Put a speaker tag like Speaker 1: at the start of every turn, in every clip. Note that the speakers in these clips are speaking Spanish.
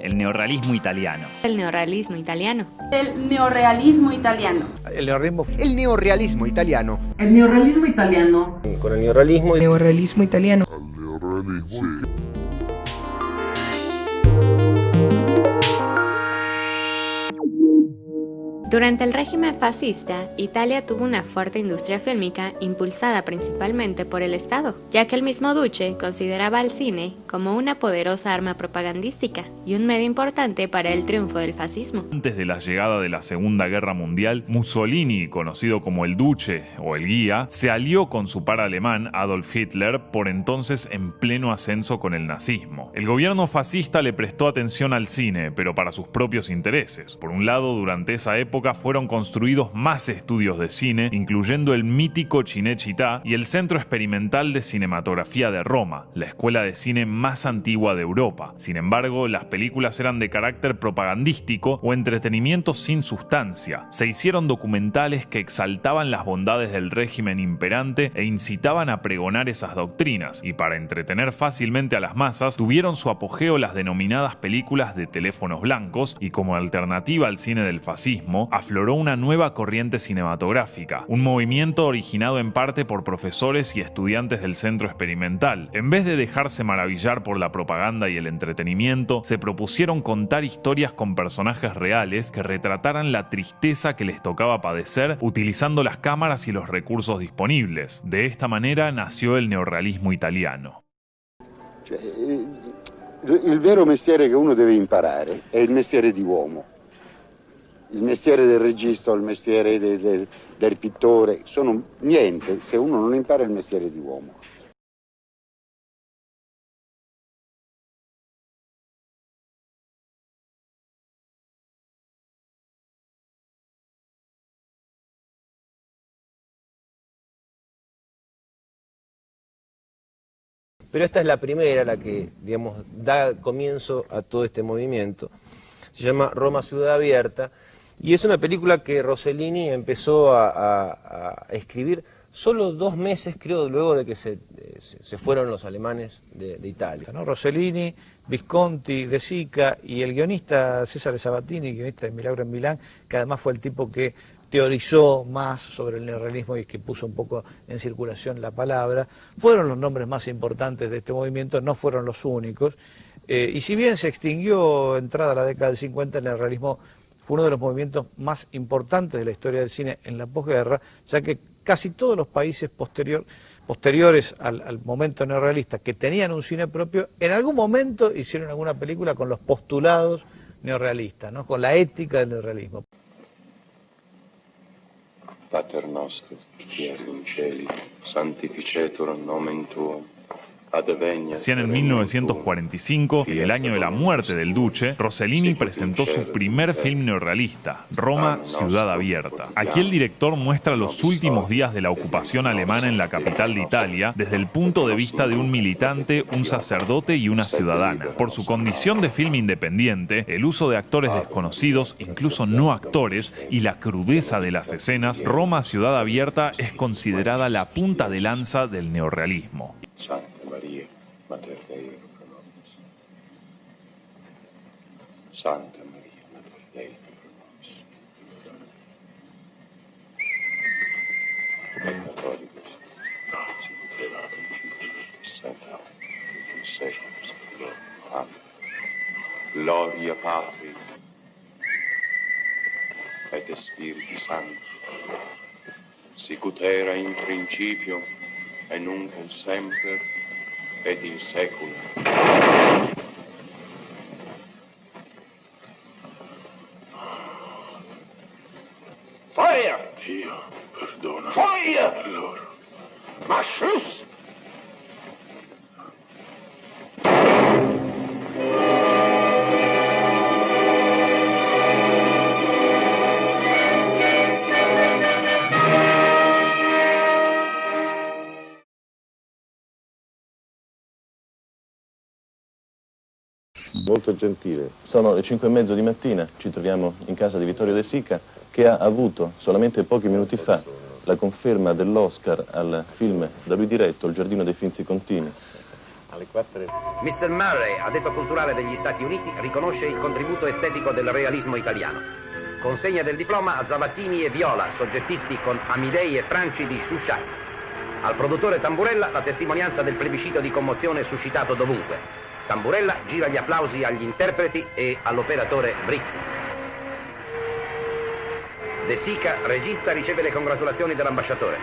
Speaker 1: el neorrealismo italiano.
Speaker 2: El neorrealismo italiano.
Speaker 3: El neorrealismo italiano.
Speaker 4: El neorrealismo.
Speaker 5: El neorrealismo italiano.
Speaker 6: El neorrealismo italiano.
Speaker 4: Con el neorrealismo.
Speaker 5: Neorrealismo italiano.
Speaker 2: Durante el régimen fascista, Italia tuvo una fuerte industria fílmica impulsada principalmente por el Estado, ya que el mismo Duce consideraba al cine como una poderosa arma propagandística y un medio importante para el triunfo del fascismo.
Speaker 7: Antes de la llegada de la Segunda Guerra Mundial, Mussolini, conocido como el Duce o el Guía, se alió con su par alemán Adolf Hitler, por entonces en pleno ascenso con el nazismo. El gobierno fascista le prestó atención al cine, pero para sus propios intereses. Por un lado, durante esa época fueron construidos más estudios de cine, incluyendo el mítico Cinecittà y el Centro Experimental de Cinematografía de Roma, la escuela de cine más antigua de Europa. Sin embargo, las películas eran de carácter propagandístico o entretenimiento sin sustancia. Se hicieron documentales que exaltaban las bondades del régimen imperante e incitaban a pregonar esas doctrinas, y para entretener fácilmente a las masas, tuvieron su apogeo las denominadas películas de teléfonos blancos, y como alternativa al cine del fascismo, afloró una nueva corriente cinematográfica, un movimiento originado en parte por profesores y estudiantes del Centro Experimental. En vez de dejarse maravillar por la propaganda y el entretenimiento, se propusieron contar historias con personajes reales que retrataran la tristeza que les tocaba padecer utilizando las cámaras y los recursos disponibles. De esta manera nació el neorrealismo italiano.
Speaker 8: Il vero mestiere che uno deve imparare è il mestiere di uomo. Il mestiere del regista, il mestiere del pittore, sono niente se uno non impara il mestiere di uomo.
Speaker 4: Pero esta es la primera, la que, digamos, da comienzo a todo este movimiento. Se llama Roma Ciudad Abierta. Y es una película que Rossellini empezó a escribir solo 2 meses, creo, luego de que se fueron los alemanes de Italia,
Speaker 9: ¿no? Rossellini, Visconti, De Sica y el guionista Cesare Sabatini, guionista de Milagro en Milán, que además fue el tipo que teorizó más sobre el neorrealismo y que puso un poco en circulación la palabra, fueron los nombres más importantes de este movimiento, no fueron los únicos. Y si bien se extinguió entrada la década del 50, el neorrealismo fue uno de los movimientos más importantes de la historia del cine en la posguerra, ya que casi todos los países posteriores al momento neorrealista que tenían un cine propio, en algún momento hicieron alguna película con los postulados neorrealistas, ¿no? Con la ética del neorrealismo.
Speaker 10: Pater nostro, qui es in cieli, sanctificetur nomen tuum.
Speaker 7: Hacían en 1945, en el año de la muerte del Duce, Rossellini presentó su primer film neorrealista, Roma Ciudad Abierta. Aquí el director muestra los últimos días de la ocupación alemana en la capital de Italia desde el punto de vista de un militante, un sacerdote y una ciudadana. Por su condición de film independiente, el uso de actores desconocidos, incluso no actores, y la crudeza de las escenas, Roma Ciudad Abierta es considerada la punta de lanza del neorrealismo.
Speaker 10: Santa Maria, Mater Dei, pro nobis. Santa Maria, Mater Dei, pro nobis. Peccatoribus, sicut levatum in Santa in seculum. Amen. Gloria Patri et Spiritus Sancti, sicut era in principio et nunc et semper et in saecula.
Speaker 8: Feuer!
Speaker 10: Dio, perdona.
Speaker 8: Feuer!
Speaker 10: Loro.
Speaker 8: Mach Schluss!
Speaker 11: Molto gentile. Sono le 5:30 di mattina, ci troviamo in casa di Vittorio De Sica, che ha avuto solamente pochi minuti fa la conferma dell'Oscar al film da lui diretto, Il giardino dei finzi continui. Alle 4.
Speaker 1: Mr. Murray, addetto culturale degli Stati Uniti, riconosce il contributo estetico del realismo italiano. Consegna del diploma a Zavattini e Viola, soggettisti con Amidei e Franci di Sciusciai. Al produttore Tamburella la testimonianza del plebiscito di commozione suscitato dovunque. Tamburella gira gli applausi agli interpreti e all'operatore Brizzi. De Sica, regista, riceve le congratulazioni dell'ambasciatore.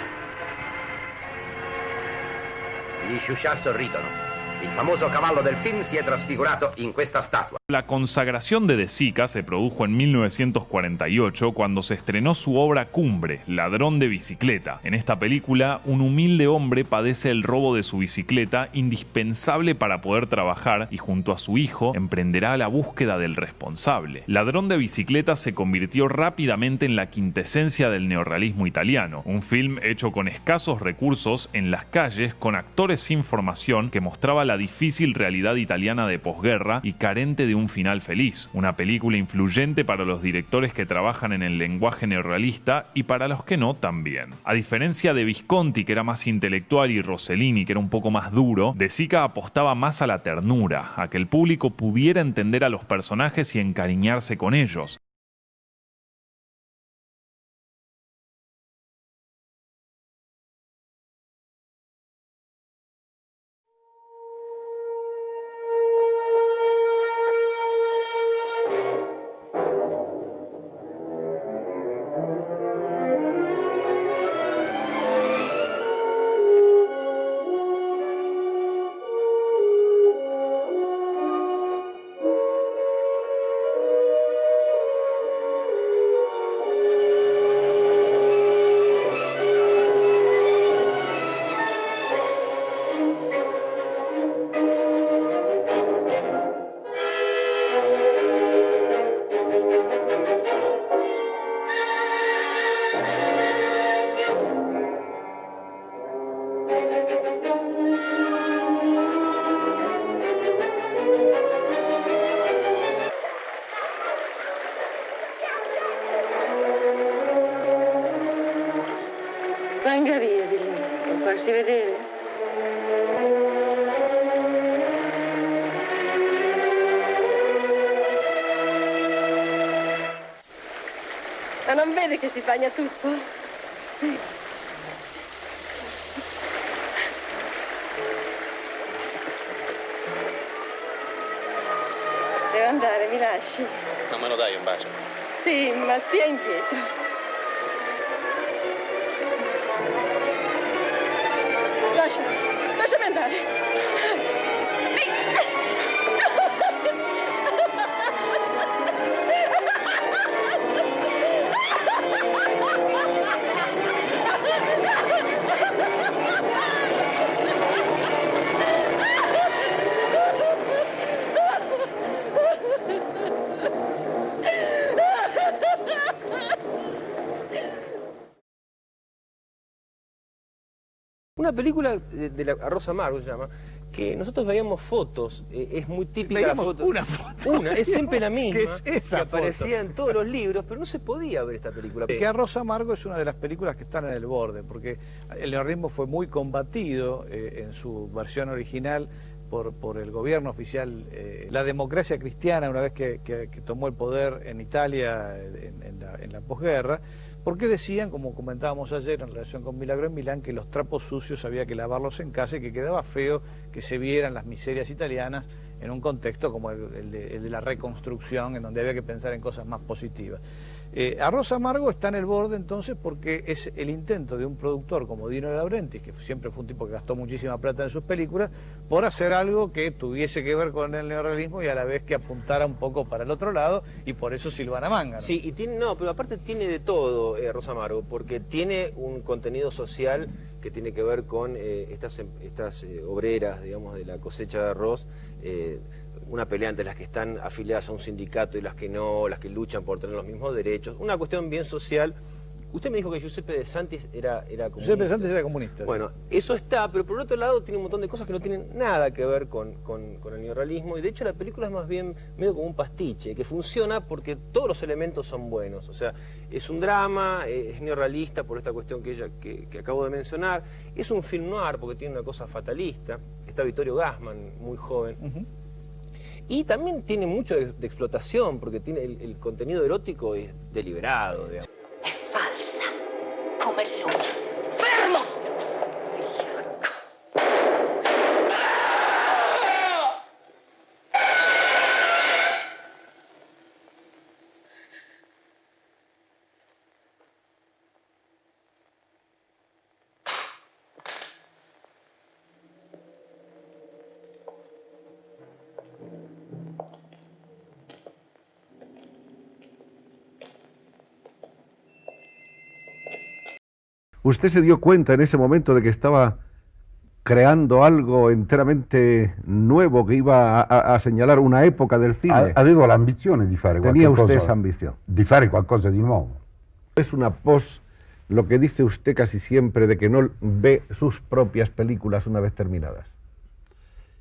Speaker 1: Gli Sciuscià sorridono. Il famoso cavallo del film si è trasfigurato in questa statua.
Speaker 7: La consagración de Sica se produjo en 1948 cuando se estrenó su obra cumbre, Ladrón de bicicleta. En esta película, un humilde hombre padece el robo de su bicicleta, indispensable para poder trabajar, y junto a su hijo emprenderá la búsqueda del responsable. Ladrón de bicicleta se convirtió rápidamente en la quintesencia del neorrealismo italiano, un film hecho con escasos recursos en las calles, con actores sin formación, que mostraba la difícil realidad italiana de posguerra y carente de un final feliz. Una película influyente para los directores que trabajan en el lenguaje neorrealista y para los que no también. A diferencia de Visconti, que era más intelectual, y Rossellini, que era un poco más duro, De Sica apostaba más a la ternura, a que el público pudiera entender a los personajes y encariñarse con ellos.
Speaker 12: Venga via di lì, non farsi vedere. Ma non vede che si bagna tutto? Devo andare, mi lasci?
Speaker 11: Non me lo dai un bacio?
Speaker 12: Sì, ma stia indietro. Lasciami andare.
Speaker 4: Una película de la Rosa Amargo se llama, que nosotros veíamos fotos, es muy típica la foto.
Speaker 9: Una foto.
Speaker 4: Una, es siempre la misma,
Speaker 9: ¿Qué es esa
Speaker 4: que aparecía
Speaker 9: foto?
Speaker 4: en todos los libros, pero no se podía ver esta película.
Speaker 9: Que A Rosa Amargo es una de las películas que están en el borde, porque el neorrealismo fue muy combatido en su versión original por el gobierno oficial. La democracia cristiana, una vez que tomó el poder en Italia en la posguerra, porque decían, como comentábamos ayer en relación con Milagro en Milán, que los trapos sucios había que lavarlos en casa y que quedaba feo que se vieran las miserias italianas en un contexto como el de la reconstrucción, en donde había que pensar en cosas más positivas. A Rosa Amargo está en el borde entonces porque es el intento de un productor como Dino De Laurentiis, que siempre fue un tipo que gastó muchísima plata en sus películas, por hacer algo que tuviese que ver con el neorrealismo y a la vez que apuntara un poco para el otro lado, y por eso Silvana Mangano.
Speaker 4: Sí, y tiene, no, pero aparte tiene de todo Rosa Amargo, porque tiene un contenido social que tiene que ver con estas obreras, digamos, de la cosecha de arroz, una pelea entre las que están afiliadas a un sindicato y las que no, las que luchan por tener los mismos derechos, una cuestión bien social Usted me dijo que Giuseppe De Santis era comunista.
Speaker 9: Giuseppe De Santis era comunista.
Speaker 4: Bueno, eso está, pero por otro lado tiene un montón de cosas que no tienen nada que ver con el neorrealismo, y de hecho la película es más bien medio como un pastiche, que funciona porque todos los elementos son buenos. O sea, es un drama, es neorrealista por esta cuestión que acabo de mencionar, es un film noir porque tiene una cosa fatalista, está Vittorio Gassman, muy joven. Y también tiene mucho de explotación, porque tiene el contenido erótico es deliberado, digamos.
Speaker 12: Come lui. Fermo!
Speaker 13: ¿Usted se dio cuenta en ese momento de que estaba creando algo enteramente nuevo que iba a segnalare una epoca del cine?
Speaker 14: Avevo l'ambizione di fare
Speaker 13: Tenía
Speaker 14: qualcosa.
Speaker 13: usted esa ambición.
Speaker 14: Di fare qualcosa di nuovo.
Speaker 13: Es una pos, lo que dice usted casi siempre, de que no ve sus propias películas una vez terminadas.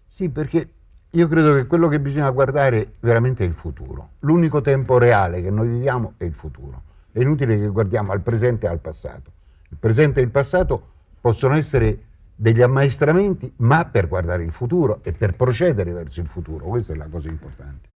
Speaker 14: Sì, perché io credo che quello che bisogna guardare veramente è il futuro. L'unico tempo reale che noi viviamo è il futuro. È inutile che guardiamo al presente e al passato. Il presente e il passato possono essere degli ammaestramenti, ma per guardare il futuro e per procedere verso il futuro. Questa è la cosa importante.